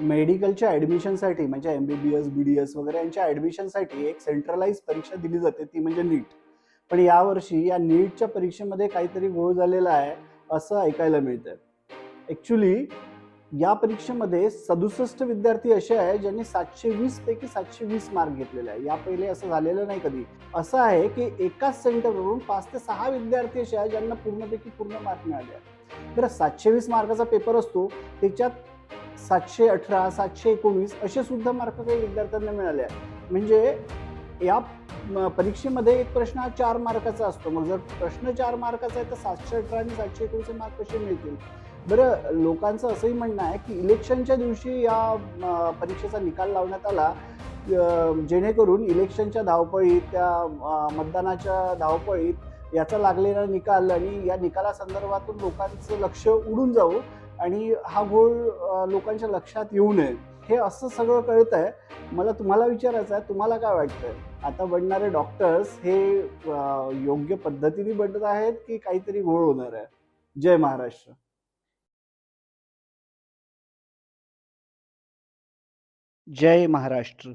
मेडिकलच्या ऍडमिशनसाठी म्हणजे MBBS BDS वगैरे यांच्या ऍडमिशनसाठी एक सेंट्रलाइज परीक्षा दिली जाते, ती म्हणजे नीट. पण यावर्षी या नीटच्या परीक्षेमध्ये काहीतरी घोळ झालेला आहे असं ऐकायला मिळतंय. ऍक्च्युली या परीक्षेमध्ये 67 विद्यार्थी असे आहेत ज्यांनी 720 पैकी 720 मार्क घेतलेले आहे. या पहिले असं झालेलं नाही कधी. असं आहे की एकाच सेंटरवरून 5 ते 6 विद्यार्थी असे आहेत ज्यांना पूर्णपैकी पूर्ण मार्क मिळाले आहेत. बरं, 720 मार्काचा पेपर असतो, त्याच्यात 718 719 असे सुद्धा मार्क काही विद्यार्थ्यांना मिळाले आहेत. म्हणजे या परीक्षेमध्ये एक प्रश्न हा 4 मार्काचा असतो. मग जर प्रश्न 4 मार्काचा आहे तर 718 आणि 719 मार्क कसे मिळतील? बरं, लोकांचं असंही म्हणणं आहे की इलेक्शनच्या दिवशी या परीक्षेचा निकाल लावण्यात आला, जेणेकरून इलेक्शनच्या धावपळीत, त्या मतदानाच्या धावपळीत याचा लागलेला निकाल आणि या निकालासंदर्भातून लोकांचं लक्ष उडून जाऊ आणि हा घोळ लोकांच्या लक्षात येऊ नये, हे असं सगळं कळतंय. मला तुम्हाला विचारायचं आहे, तुम्हाला काय वाटतंय? आता बनणारे डॉक्टर्स हे योग्य पद्धतीने बनत आहेत की काहीतरी घोळ होणार आहे? जय महाराष्ट्र. जय महाराष्ट्र.